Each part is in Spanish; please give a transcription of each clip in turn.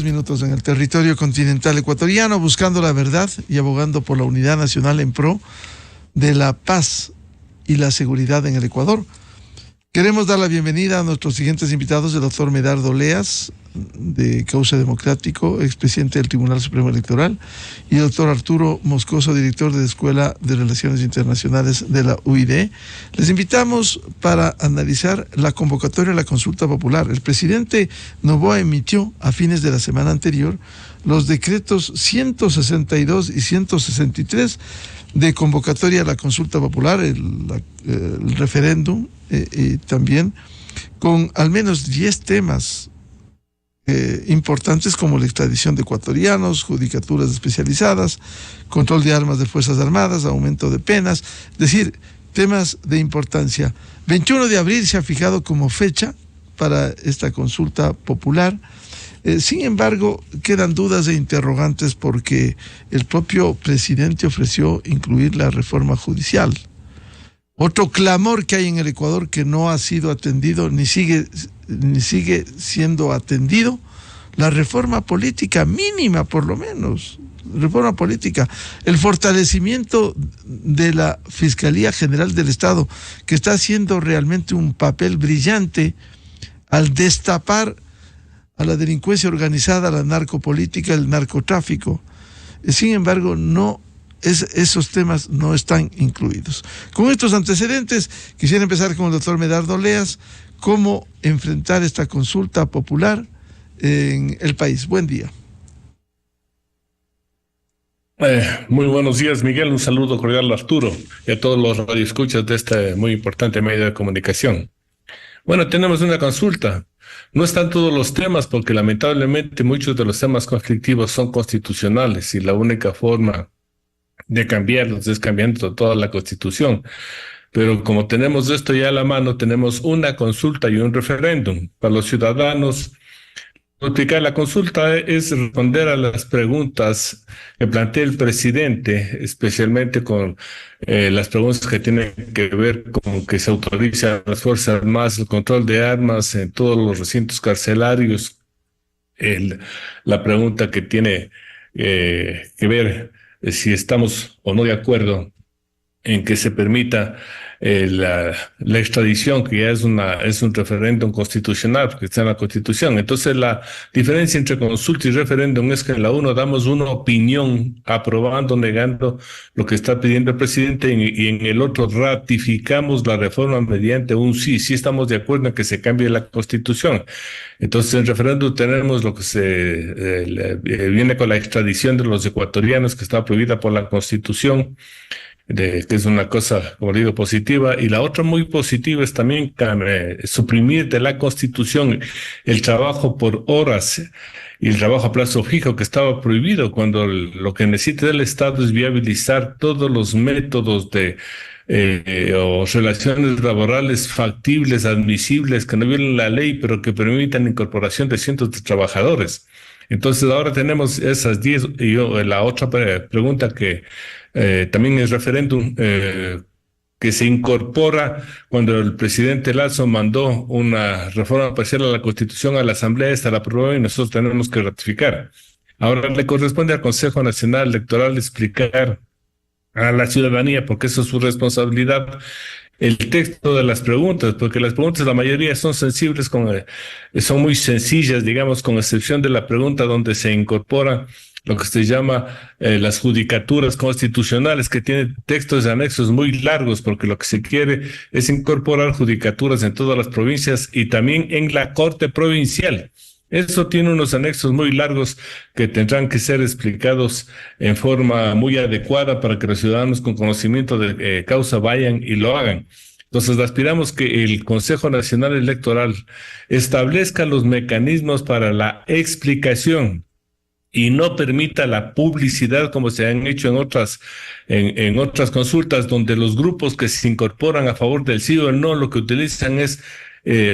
22 en el territorio continental ecuatoriano, buscando la verdad y abogando por la unidad nacional en pro de la paz y la seguridad en el Ecuador. Queremos dar la bienvenida a nuestros siguientes invitados, el doctor Medardo Leas, de Cauce Democrático, expresidente del Tribunal Supremo Electoral, y el doctor Arturo Moscoso, director de la Escuela de Relaciones Internacionales de la UID. Les invitamos para analizar la convocatoria a la consulta popular. El presidente Noboa emitió a fines de la semana anterior los decretos 162 y 163 de convocatoria a la consulta popular, el referéndum, y también con al menos 10 temas importantes como la extradición de ecuatorianos, judicaturas especializadas, control de armas de Fuerzas Armadas, aumento de penas, es decir, temas de importancia. 21 de abril se ha fijado como fecha para esta consulta popular. Sin embargo, quedan dudas e interrogantes porque el propio presidente ofreció incluir la reforma judicial. Otro clamor que hay en el Ecuador que no ha sido atendido ni sigue siendo atendido, la reforma política mínima, por lo menos, reforma política, el fortalecimiento de la Fiscalía General del Estado, que está haciendo realmente un papel brillante al destapar a la delincuencia organizada, a la narcopolítica, el narcotráfico. Sin embargo, esos temas no están incluidos. Con estos antecedentes, quisiera empezar con el doctor Medardo Leas, cómo enfrentar esta consulta popular en el país. Buen día. Muy buenos días, Miguel. Un saludo cordial a Arturo y a todos los radioescuchas de este muy importante medio de comunicación. Bueno, tenemos una consulta. No están todos los temas porque lamentablemente muchos de los temas conflictivos son constitucionales y la única forma de cambiarlos es cambiando toda la Constitución. Pero como tenemos esto ya a la mano, tenemos una consulta y un referéndum. Para los ciudadanos, explicar la consulta es responder a las preguntas que plantea el presidente, especialmente con las preguntas que tienen que ver con que se autorice a las Fuerzas Armadas el control de armas en todos los recintos carcelarios. La pregunta que tiene que ver si estamos o no de acuerdo en que se permita la extradición, que ya es un referéndum constitucional, porque está en la Constitución. Entonces, la diferencia entre consulta y referéndum es que en la uno damos una opinión aprobando, negando lo que está pidiendo el presidente, y en el otro ratificamos la reforma mediante un sí estamos de acuerdo en que se cambie la Constitución. Entonces, en referéndum tenemos lo que viene con la extradición de los ecuatorianos, que está prohibida por la Constitución, que es una cosa, como digo, positiva. Y la otra muy positiva es también suprimir de la Constitución el trabajo por horas y el trabajo a plazo fijo, que estaba prohibido, cuando lo que necesita el Estado es viabilizar todos los métodos o relaciones laborales factibles, admisibles, que no violen la ley, pero que permitan la incorporación de cientos de trabajadores. Entonces ahora tenemos esas 10, y la otra pregunta que también es referéndum, que se incorpora cuando el presidente Lasso mandó una reforma parcial a la Constitución a la Asamblea, esta la aprobó y nosotros tenemos que ratificar. Ahora le corresponde al Consejo Nacional Electoral explicar a la ciudadanía, porque eso es su responsabilidad, el texto de las preguntas, porque las preguntas, la mayoría son sensibles, son muy sencillas, digamos, con excepción de la pregunta donde se incorpora lo que se llama las judicaturas constitucionales, que tienen textos y anexos muy largos, porque lo que se quiere es incorporar judicaturas en todas las provincias y también en la Corte Provincial. Eso tiene unos anexos muy largos que tendrán que ser explicados en forma muy adecuada para que los ciudadanos con conocimiento de causa vayan y lo hagan. Entonces, aspiramos que el Consejo Nacional Electoral establezca los mecanismos para la explicación y no permita la publicidad como se han hecho en otras consultas, donde los grupos que se incorporan a favor del sí o el no, lo que utilizan es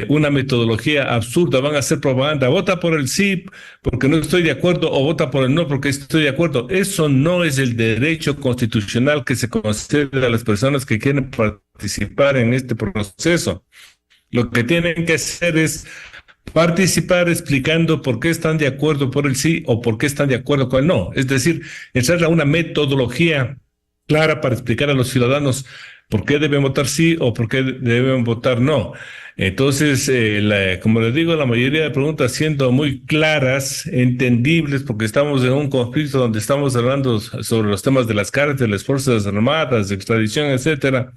una metodología absurda. Van a hacer propaganda: vota por el sí porque no estoy de acuerdo, o vota por el no porque estoy de acuerdo. Eso no es el derecho constitucional que se concede a las personas que quieren participar en este proceso. Lo que tienen que hacer es participar explicando por qué están de acuerdo por el sí o por qué están de acuerdo con el no. Es decir, entrar a una metodología clara para explicar a los ciudadanos por qué deben votar sí o por qué deben votar no. Entonces, como les digo, la mayoría de preguntas siendo muy claras, entendibles, porque estamos en un conflicto donde estamos hablando sobre los temas de las cárceles, las Fuerzas Armadas, de extradición, etcétera.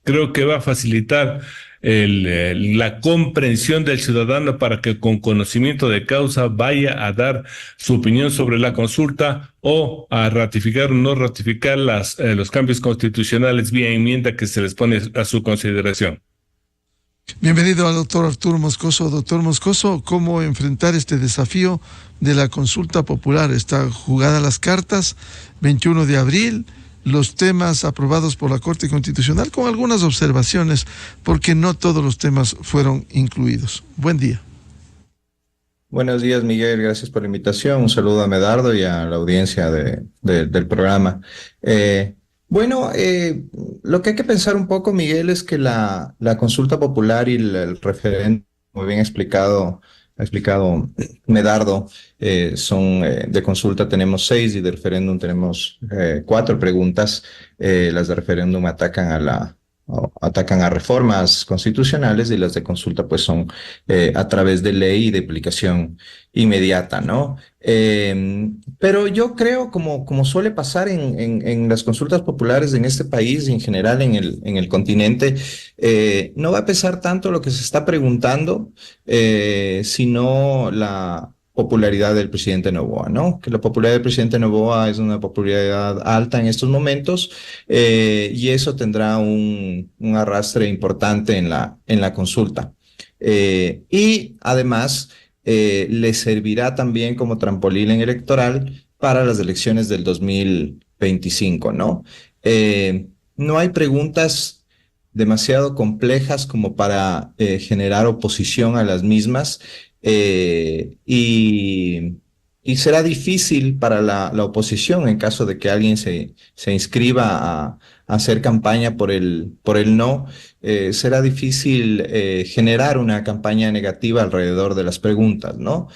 Creo que va a facilitar la comprensión del ciudadano para que con conocimiento de causa vaya a dar su opinión sobre la consulta o a ratificar o no ratificar los cambios constitucionales vía enmienda que se les pone a su consideración. Bienvenido al doctor Arturo Moscoso. Doctor Moscoso, ¿cómo enfrentar este desafío de la consulta popular? Está jugada las cartas, 21 de abril, los temas aprobados por la Corte Constitucional con algunas observaciones, porque no todos los temas fueron incluidos. Buen día. Buenos días, Miguel. Gracias por la invitación. Un saludo a Medardo y a la audiencia del programa. Lo que hay que pensar un poco, Miguel, es que la consulta popular y el referéndum, muy bien ha explicado Medardo, son de consulta tenemos 6 y de referéndum tenemos 4 preguntas. Las de referéndum atacan a reformas constitucionales y las de consulta pues son a través de ley y de aplicación inmediata, ¿no? Pero yo creo, como suele pasar en las consultas populares en este país y en general en el continente, no va a pesar tanto lo que se está preguntando, sino la popularidad del presidente Noboa, ¿no? Que la popularidad del presidente Noboa es una popularidad alta en estos momentos, y eso tendrá un arrastre importante en la consulta. Y además le servirá también como trampolín electoral para las elecciones del 2025, ¿no? No hay preguntas demasiado complejas como para generar oposición a las mismas. Y será difícil para la oposición en caso de que alguien se inscriba a hacer campaña por el no. Será difícil generar una campaña negativa alrededor de las preguntas, ¿no?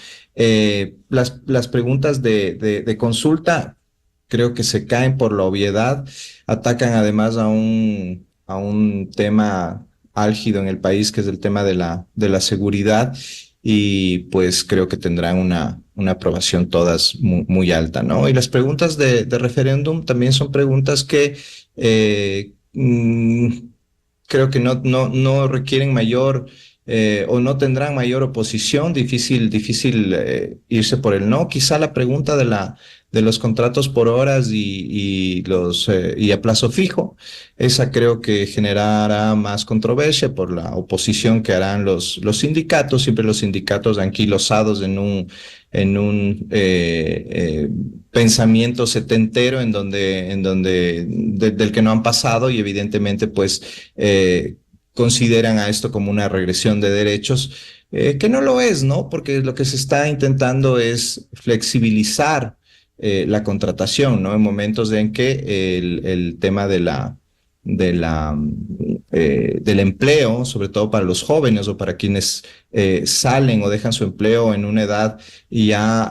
Las preguntas de consulta creo que se caen por la obviedad, atacan además a un tema álgido en el país, que es el tema de la seguridad. Y pues creo que tendrán una aprobación todas muy alta, ¿no? Y las preguntas de referéndum también son preguntas que creo que no requieren mayor o no tendrán mayor oposición, difícil irse por el no. Quizá la pregunta de los contratos por horas y a plazo fijo, esa creo que generará más controversia por la oposición que harán los sindicatos, siempre los sindicatos anquilosados en un pensamiento setentero del que no han pasado, y evidentemente pues consideran a esto como una regresión de derechos, que no lo es, ¿no? Porque lo que se está intentando es flexibilizar la contratación, ¿no? En momentos en que el tema del empleo, sobre todo para los jóvenes o para quienes salen o dejan su empleo en una edad ya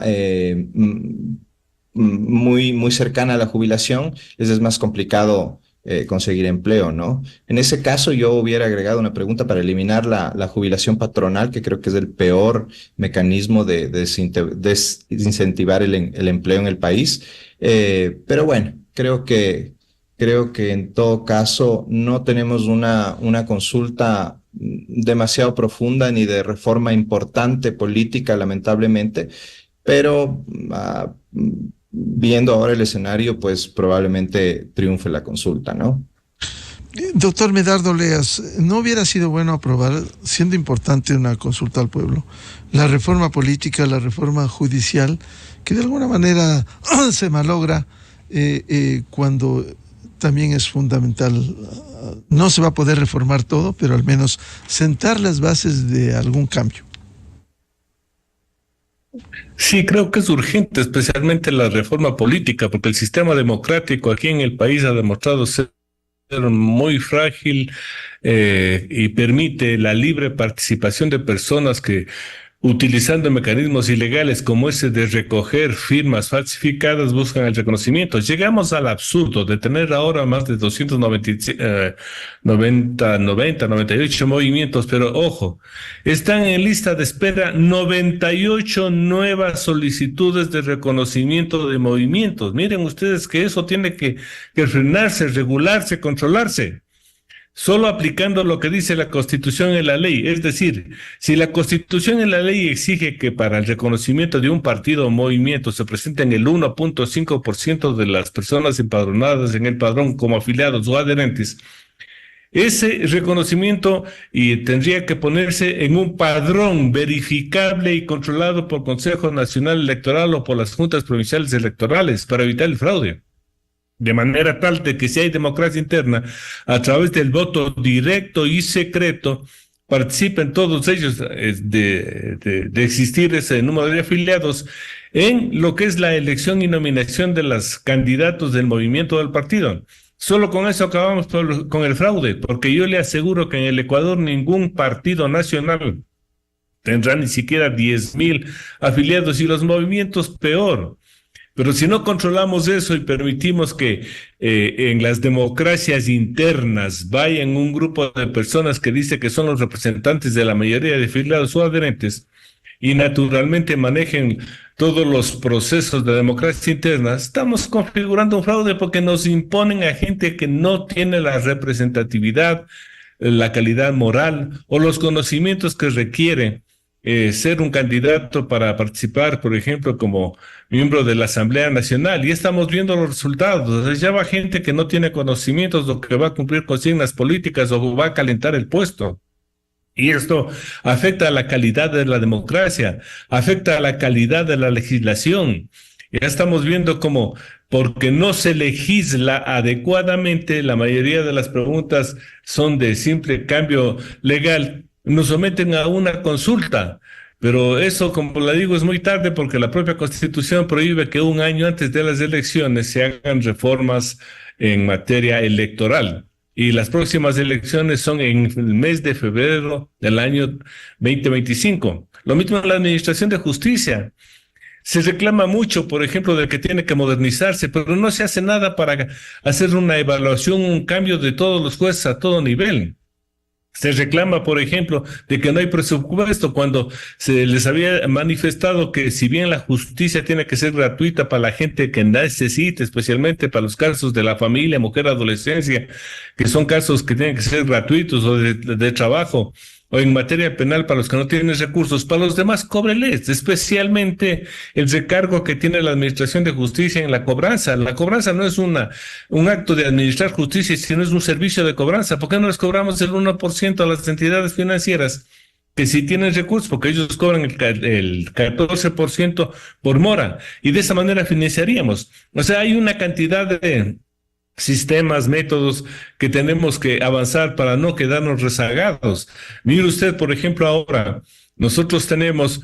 muy cercana a la jubilación, les es más complicado conseguir empleo, ¿no? En ese caso yo hubiera agregado una pregunta para eliminar la jubilación patronal, que creo que es el peor mecanismo de desincentivar el empleo en el país. Pero bueno, creo que en todo caso no tenemos una consulta demasiado profunda ni de reforma importante política, lamentablemente, pero viendo ahora el escenario, pues probablemente triunfe la consulta, ¿no? Doctor Medardo Leas, ¿no hubiera sido bueno aprobar, siendo importante una consulta al pueblo, la reforma política, la reforma judicial, que de alguna manera se malogra cuando también es fundamental? No se va a poder reformar todo, pero al menos sentar las bases de algún cambio. Sí, creo que es urgente, especialmente la reforma política, porque el sistema democrático aquí en el país ha demostrado ser muy frágil y permite la libre participación de personas que utilizando mecanismos ilegales como ese de recoger firmas falsificadas, buscan el reconocimiento. Llegamos al absurdo de tener ahora más de 98 movimientos, pero ojo, están en lista de espera 98 nuevas solicitudes de reconocimiento de movimientos. Miren ustedes que eso tiene que frenarse, regularse, controlarse. Solo aplicando lo que dice la Constitución y la ley. Es decir, si la Constitución y la ley exige que para el reconocimiento de un partido o movimiento se presenten el 1.5% de las personas empadronadas en el padrón como afiliados o adherentes, ese reconocimiento tendría que ponerse en un padrón verificable y controlado por Consejo Nacional Electoral o por las juntas provinciales electorales para evitar el fraude. De manera tal de que si hay democracia interna, a través del voto directo y secreto, participen todos ellos de existir ese número de afiliados en lo que es la elección y nominación de los candidatos del movimiento del partido. Solo con eso acabamos con el fraude, porque yo le aseguro que en el Ecuador ningún partido nacional tendrá ni siquiera 10,000 afiliados y los movimientos peor. Pero si no controlamos eso y permitimos que en las democracias internas vayan un grupo de personas que dice que son los representantes de la mayoría de afiliados o adherentes y naturalmente manejen todos los procesos de democracia interna, estamos configurando un fraude porque nos imponen a gente que no tiene la representatividad, la calidad moral o los conocimientos que requiere ser un candidato para participar, por ejemplo, como miembro de la Asamblea Nacional. Y estamos viendo los resultados. Ya va gente que no tiene conocimientos o que va a cumplir consignas políticas o va a calentar el puesto. Y esto afecta a la calidad de la democracia, afecta a la calidad de la legislación. Ya estamos viendo cómo, porque no se legisla adecuadamente, la mayoría de las preguntas son de simple cambio legal, nos someten a una consulta, pero eso, como le digo, es muy tarde porque la propia Constitución prohíbe que un año antes de las elecciones se hagan reformas en materia electoral. Y las próximas elecciones son en el mes de febrero del año 2025. Lo mismo en la Administración de Justicia. Se reclama mucho, por ejemplo, de que tiene que modernizarse, pero no se hace nada para hacer una evaluación, un cambio de todos los jueces a todo nivel. Se reclama, por ejemplo, de que no hay presupuesto cuando se les había manifestado que si bien la justicia tiene que ser gratuita para la gente que necesite, especialmente para los casos de la familia, mujer, adolescencia, que son casos que tienen que ser gratuitos o de trabajo, o en materia penal para los que no tienen recursos, para los demás cóbreles, especialmente el recargo que tiene la Administración de Justicia en la cobranza. La cobranza no es un acto de administrar justicia, sino es un servicio de cobranza. ¿Por qué no les cobramos el 1% a las entidades financieras que sí tienen recursos? Porque ellos cobran el 14% por mora y de esa manera financiaríamos. O sea, hay una cantidad de sistemas, métodos que tenemos que avanzar para no quedarnos rezagados. Mire usted, por ejemplo, ahora nosotros tenemos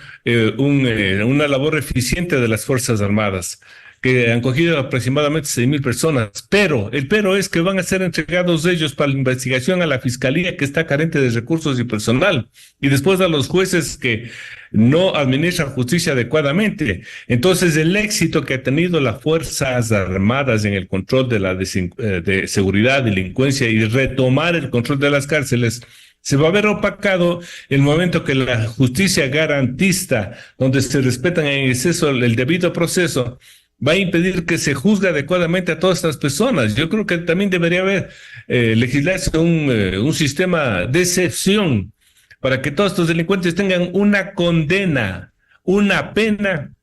una labor eficiente de las Fuerzas Armadas, que han cogido aproximadamente 6,000 personas, pero el pero es que van a ser entregados ellos para la investigación a la Fiscalía, que está carente de recursos y personal, y después a los jueces que no administran justicia adecuadamente. Entonces, el éxito que ha tenido las Fuerzas Armadas en el control de la de seguridad, delincuencia y retomar el control de las cárceles se va a ver opacado el momento que la justicia garantista, donde se respetan en exceso el debido proceso, va a impedir que se juzgue adecuadamente a todas estas personas. Yo creo que también debería haber legislarse un sistema de excepción para que todos estos delincuentes tengan una condena, una pena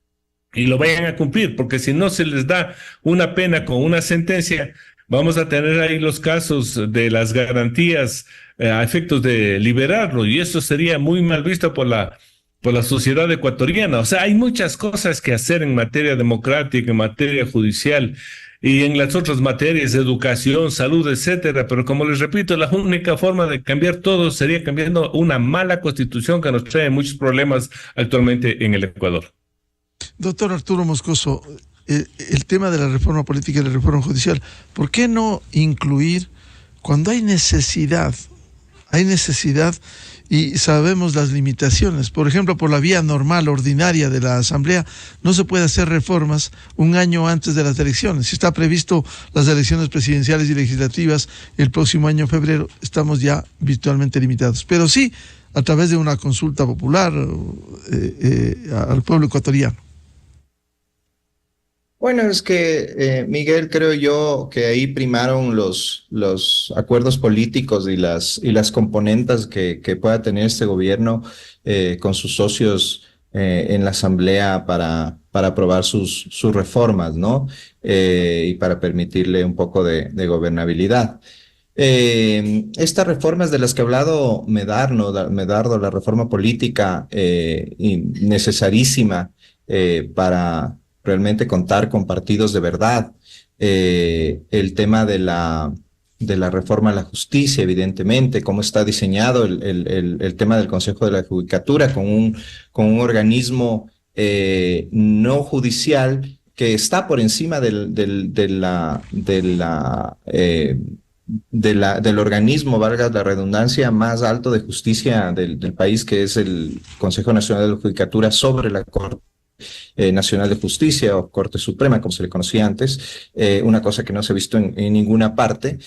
y lo vayan a cumplir, porque si no se les da una pena con una sentencia, vamos a tener ahí los casos de las garantías a efectos de liberarlo, y eso sería muy mal visto por la sociedad ecuatoriana. O sea, hay muchas cosas que hacer en materia democrática, en materia judicial y en las otras materias, educación, salud, etcétera. Pero como les repito, la única forma de cambiar todo sería cambiando una mala constitución que nos trae muchos problemas actualmente en el Ecuador. Doctor Arturo Moscoso, el tema de la reforma política y la reforma judicial, ¿por qué no incluir cuando hay necesidad hay necesidad y sabemos las limitaciones. Por ejemplo, por la vía normal, ordinaria de la Asamblea, no se puede hacer reformas un año antes de las elecciones. Si está previsto las elecciones presidenciales y legislativas el próximo año, febrero, estamos ya virtualmente limitados. Pero sí, a través de una consulta popular al pueblo ecuatoriano. Bueno, es que, Miguel, creo yo que ahí primaron los acuerdos políticos y las componentes que pueda tener este gobierno con sus socios en la Asamblea para aprobar sus reformas, ¿no? Y para permitirle un poco de gobernabilidad. Estas reformas de las que ha hablado Medardo, la reforma política y necesarísima para realmente contar con partidos de verdad. El tema de la reforma a la justicia, evidentemente, cómo está diseñado el tema del Consejo de la Judicatura con un organismo no judicial que está por encima del organismo, valga la redundancia, más alto de justicia del país, que es el Consejo Nacional de la Judicatura sobre la Corte Nacional de Justicia o Corte Suprema, como se le conocía antes, una cosa que no se ha visto en ninguna parte,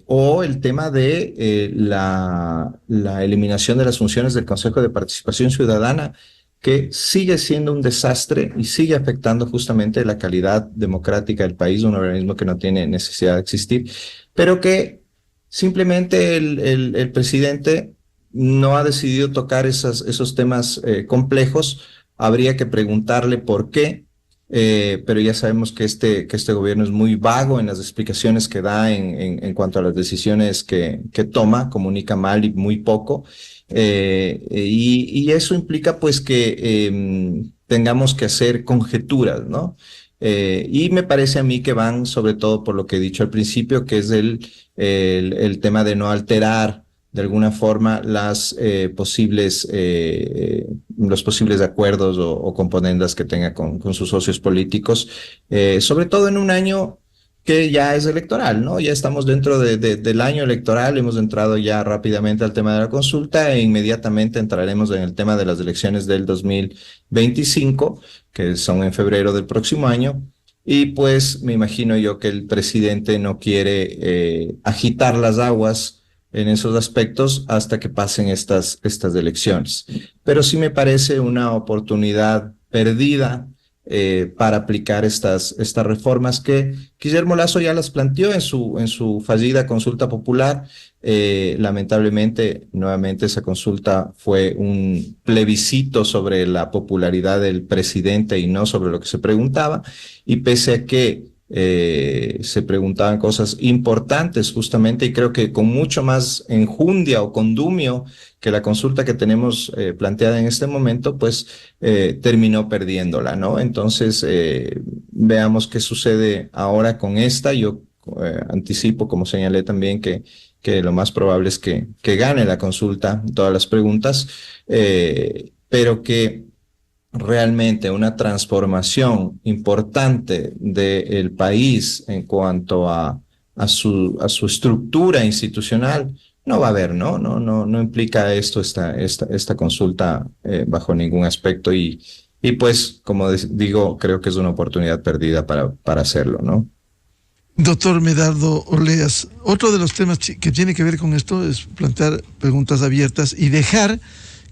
o el tema de la eliminación de las funciones del Consejo de Participación Ciudadana, que sigue siendo un desastre y sigue afectando justamente la calidad democrática del país, un organismo que no tiene necesidad de existir, pero que simplemente el presidente no ha decidido tocar esos temas complejos. Habría que preguntarle por qué, pero ya sabemos que este gobierno es muy vago en las explicaciones que da en cuanto a las decisiones que toma, comunica mal y muy poco, y eso implica pues que tengamos que hacer conjeturas, ¿no? Y me parece a mí que van sobre todo por lo que he dicho al principio, que es el tema de no alterar de alguna forma los posibles acuerdos o componendas que tenga con sus socios políticos, sobre todo en un año que ya es electoral, ¿no? Ya estamos dentro del año electoral, hemos entrado ya rápidamente al tema de la consulta e inmediatamente entraremos en el tema de las elecciones del 2025, que son en febrero del próximo año. Y pues me imagino yo que el presidente no quiere agitar las aguas en esos aspectos hasta que pasen estas elecciones. Pero sí me parece una oportunidad perdida para aplicar estas reformas que Guillermo Lasso ya las planteó en su fallida consulta popular. Lamentablemente, nuevamente esa consulta fue un plebiscito sobre la popularidad del presidente y no sobre lo que se preguntaba, y pese a que se preguntaban cosas importantes justamente, y creo que con mucho más enjundia o condumio que la consulta que tenemos planteada en este momento, pues terminó perdiéndola, ¿no? Entonces, veamos qué sucede ahora con esta. Yo anticipo, como señalé también, que lo más probable es que gane la consulta todas las preguntas, pero que realmente una transformación importante del país en cuanto a su estructura institucional no va a haber, ¿no? No implica esta consulta bajo ningún aspecto, y pues, como digo, creo que es una oportunidad perdida para hacerlo, ¿no? Doctor Medardo Oleas, otro de los temas que tiene que ver con esto es plantear preguntas abiertas y dejar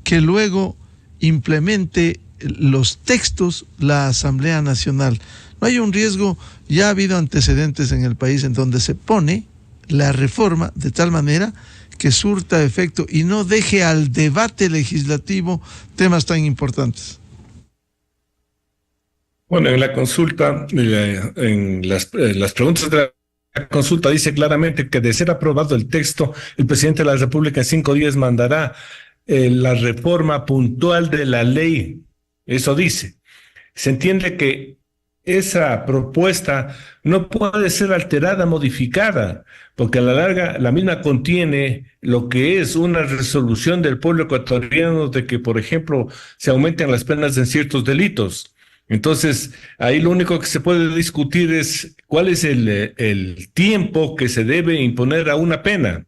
que luego implemente los textos la Asamblea Nacional. No hay un riesgo, ya ha habido antecedentes en el país en donde se pone la reforma de tal manera que surta efecto y no deje al debate legislativo temas tan importantes. Bueno, en la consulta, en las preguntas de la consulta dice claramente que de ser aprobado el texto, el presidente de la República en 5 días mandará la reforma puntual de la ley. Eso dice. Se entiende que esa propuesta no puede ser alterada, modificada, porque a la larga la misma contiene lo que es una resolución del pueblo ecuatoriano de que, por ejemplo, se aumenten las penas en ciertos delitos. Entonces, ahí lo único que se puede discutir es cuál es el tiempo que se debe imponer a una pena.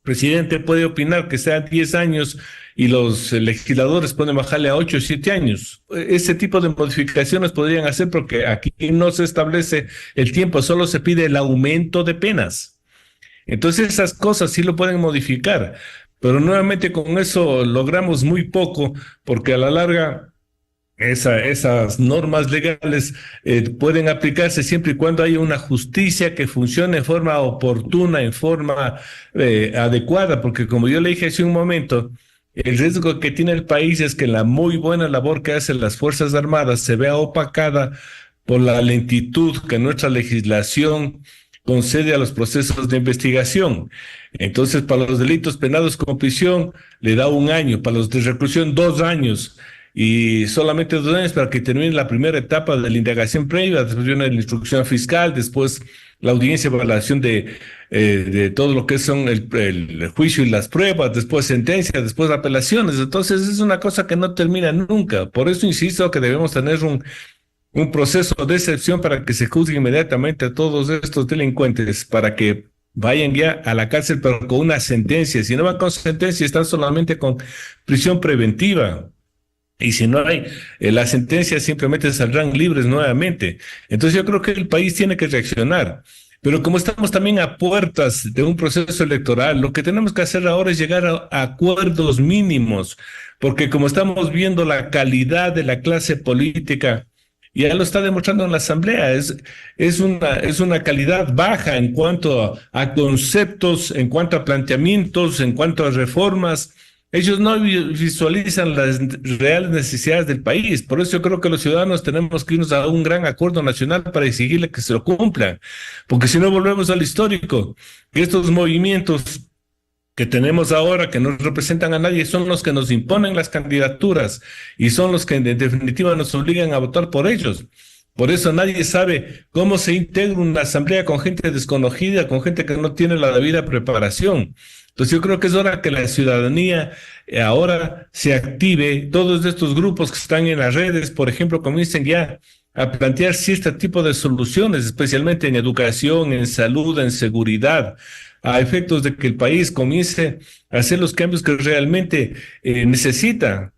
presidente puede opinar que sean 10 años y los legisladores pueden bajarle a 8 o 7 años. Ese tipo de modificaciones podrían hacer porque aquí no se establece el tiempo, solo se pide el aumento de penas. Entonces esas cosas sí lo pueden modificar, pero nuevamente con eso logramos muy poco porque a la larga esas normas legales pueden aplicarse siempre y cuando haya una justicia que funcione en forma oportuna, en forma adecuada, porque como yo le dije hace un momento, el riesgo que tiene el país es que la muy buena labor que hacen las Fuerzas Armadas se vea opacada por la lentitud que nuestra legislación concede a los procesos de investigación. Entonces, para los delitos penados con prisión, le da 1 año, para los de reclusión, 2 años, y solamente 2 años para que termine la primera etapa de la indagación previa, después viene la instrucción fiscal, después la audiencia de evaluación de todo lo que son el juicio y las pruebas, después sentencia, después apelaciones. Entonces es una cosa que no termina nunca. Por eso insisto que debemos tener un proceso de excepción para que se juzgue inmediatamente a todos estos delincuentes, para que vayan ya a la cárcel, pero con una sentencia. Si no van con sentencia, están solamente con prisión preventiva. Y si no hay la sentencia, simplemente saldrán libres nuevamente. Entonces yo creo que el país tiene que reaccionar. Pero como estamos también a puertas de un proceso electoral, lo que tenemos que hacer ahora es llegar a acuerdos mínimos, porque como estamos viendo la calidad de la clase política, ya lo está demostrando en la Asamblea, es una calidad baja en cuanto a conceptos, en cuanto a planteamientos, en cuanto a reformas. Ellos no visualizan las reales necesidades del país. Por eso yo creo que los ciudadanos tenemos que irnos a un gran acuerdo nacional para exigirle que se lo cumplan. Porque si no volvemos al histórico, que estos movimientos que tenemos ahora, que no representan a nadie, son los que nos imponen las candidaturas y son los que en definitiva nos obligan a votar por ellos. Por eso nadie sabe cómo se integra una asamblea con gente desconocida, con gente que no tiene la debida preparación. Entonces yo creo que es hora que la ciudadanía ahora se active, todos estos grupos que están en las redes, por ejemplo, comiencen ya a plantear cierto tipo de soluciones, especialmente en educación, en salud, en seguridad, a efectos de que el país comience a hacer los cambios que realmente necesita.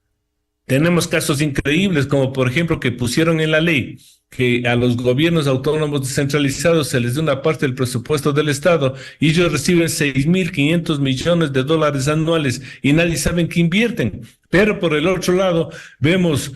Tenemos casos increíbles, como por ejemplo que pusieron en la ley que a los gobiernos autónomos descentralizados se les dé una parte del presupuesto del Estado y ellos reciben 6.500 millones de dólares anuales y nadie sabe en qué invierten. Pero por el otro lado, vemos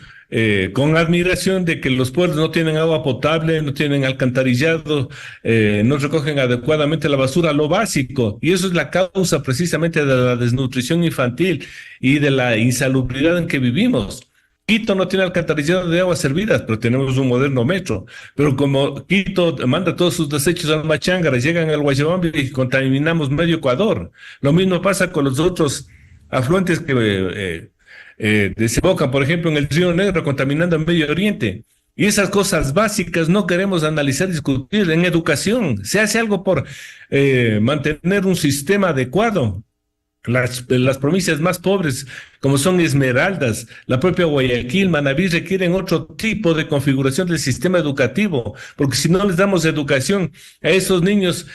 con admiración de que los pueblos no tienen agua potable, no tienen alcantarillado, no recogen adecuadamente la basura, lo básico. Y eso es la causa precisamente de la desnutrición infantil y de la insalubridad en que vivimos. Quito no tiene alcantarillado de aguas servidas, pero tenemos un moderno metro. Pero como Quito manda todos sus desechos al Machángara, llegan al Guayabamba y contaminamos medio Ecuador. Lo mismo pasa con los otros afluentes que desembocan, por ejemplo, en el Río Negro, contaminando el Medio Oriente. Y esas cosas básicas no queremos analizar, discutir. En educación se hace algo por mantener un sistema adecuado. Las provincias más pobres, como son Esmeraldas, la propia Guayaquil, Manabí, requieren otro tipo de configuración del sistema educativo, porque si no les damos educación a esos niños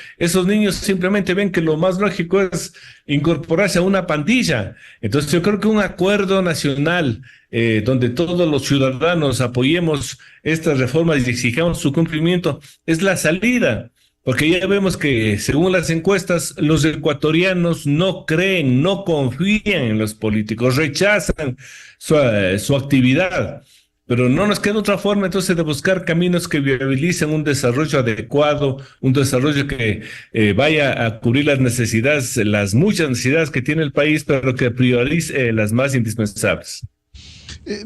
simplemente ven que lo más lógico es incorporarse a una pandilla. Entonces yo creo que un acuerdo nacional donde todos los ciudadanos apoyemos estas reformas y exijamos su cumplimiento es la salida. Porque ya vemos que, según las encuestas, los ecuatorianos no creen, no confían en los políticos, rechazan su actividad. Pero no nos queda otra forma entonces de buscar caminos que viabilicen un desarrollo adecuado, un desarrollo que vaya a cubrir las necesidades, las muchas necesidades que tiene el país, pero que priorice las más indispensables.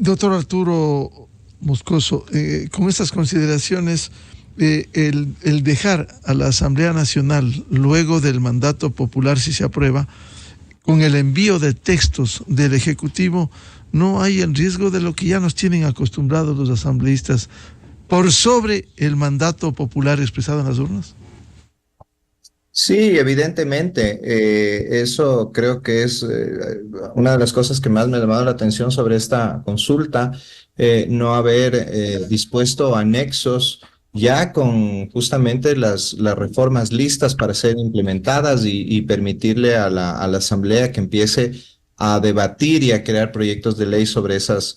Doctor Arturo Moscoso, con estas consideraciones, el dejar a la Asamblea Nacional luego del mandato popular, si se aprueba, con el envío de textos del Ejecutivo, no hay el riesgo de lo que ya nos tienen acostumbrados los asambleístas por sobre el mandato popular expresado en las urnas. Sí, evidentemente. Eso creo que es una de las cosas que más me ha llamado la atención sobre esta consulta, no haber dispuesto anexos ya con justamente las reformas listas para ser implementadas y permitirle a la Asamblea que empiece a debatir y a crear proyectos de ley sobre esas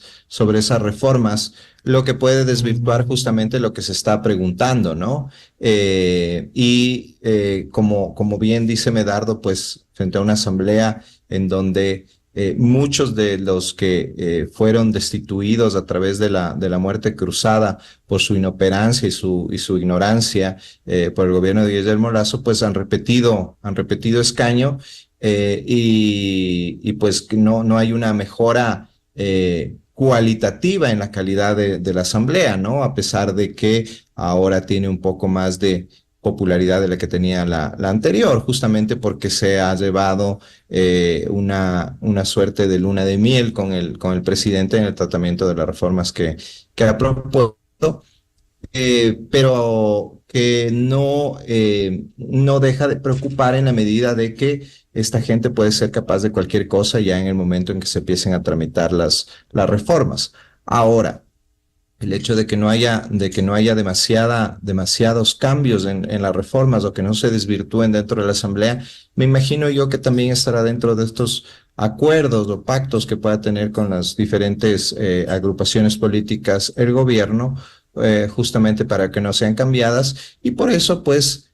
reformas, lo que puede desvirtuar justamente lo que se está preguntando, ¿no? Como bien dice Medardo, pues frente a una asamblea en donde muchos de los que fueron destituidos a través de la muerte cruzada por su inoperancia y su ignorancia por el gobierno de Guillermo Lasso, pues han repetido escaño. Y pues no hay una mejora cualitativa en la calidad de la asamblea, ¿no? A pesar de que ahora tiene un poco más de popularidad de la que tenía la anterior, justamente porque se ha llevado una suerte de luna de miel con el presidente en el tratamiento de las reformas que ha propuesto. Pero que no deja de preocupar en la medida de que esta gente puede ser capaz de cualquier cosa ya en el momento en que se empiecen a tramitar las reformas. Ahora, el hecho de que no haya demasiados cambios en las reformas o que no se desvirtúen dentro de la Asamblea, me imagino yo que también estará dentro de estos acuerdos o pactos que pueda tener con las diferentes agrupaciones políticas el gobierno, justamente para que no sean cambiadas, y por eso pues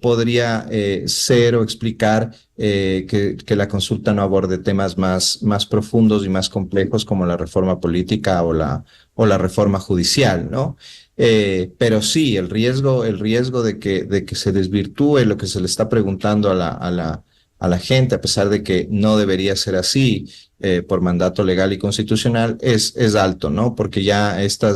podría ser o explicar que la consulta no aborde temas más profundos y más complejos como la reforma política o la reforma judicial, ¿no? Pero sí, el riesgo de que se desvirtúe lo que se le está preguntando a la gente, a pesar de que no debería ser así por mandato legal y constitucional, es alto, ¿no? Porque ya esta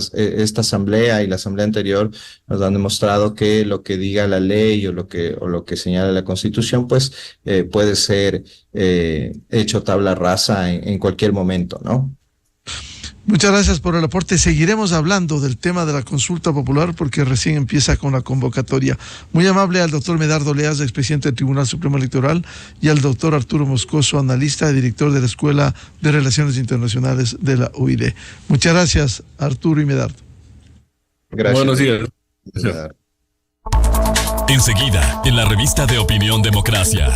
asamblea y la asamblea anterior nos han demostrado que lo que diga la ley o lo que señala la Constitución, pues puede ser hecho tabla rasa en cualquier momento, ¿no? Muchas gracias por el aporte. Seguiremos hablando del tema de la consulta popular porque recién empieza con la convocatoria. Muy amable al doctor Medardo Leaz, expresidente del Tribunal Supremo Electoral, y al doctor Arturo Moscoso, analista y director de la Escuela de Relaciones Internacionales de la UID. Muchas gracias, Arturo y Medardo. Gracias. Buenos días. Gracias. Enseguida, en la revista de Opinión Democracia.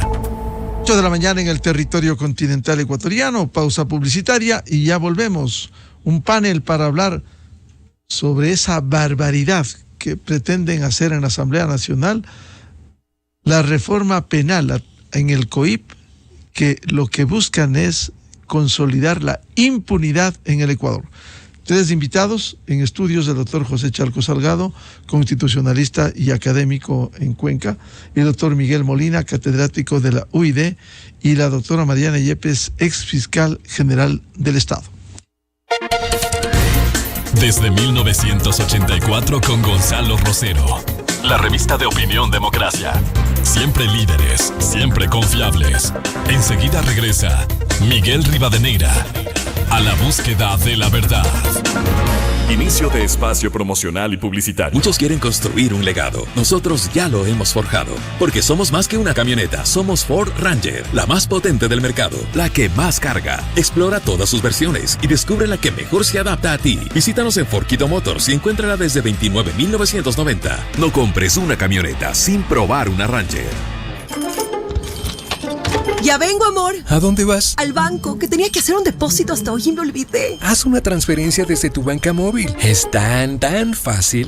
8 de la mañana en el territorio continental ecuatoriano, pausa publicitaria y ya volvemos. Un panel para hablar sobre esa barbaridad que pretenden hacer en la Asamblea Nacional, la reforma penal en el COIP, que lo que buscan es consolidar la impunidad en el Ecuador. Tres invitados en estudios del doctor José Chalco Salgado, constitucionalista y académico en Cuenca, y el doctor Miguel Molina, catedrático de la UID, y la doctora Mariana Yepes, ex fiscal general del Estado. Desde 1984 con Gonzalo Rosero. La revista de Opinión Democracia. Siempre líderes, siempre confiables. Enseguida regresa Miguel Rivadeneira a la búsqueda de la verdad. Inicio de espacio promocional y publicitario. Muchos quieren construir un legado. Nosotros ya lo hemos forjado. Porque somos más que una camioneta. Somos Ford Ranger, la más potente del mercado, la que más carga. Explora todas sus versiones y descubre la que mejor se adapta a ti. Visítanos en Ford Quito Motors y encuéntrala desde $29,990. No compres una camioneta sin probar una Ranger. Ya vengo, amor. ¿A dónde vas? Al banco, que tenía que hacer un depósito hasta hoy y me olvidé. Haz una transferencia desde tu banca móvil. Es tan fácil.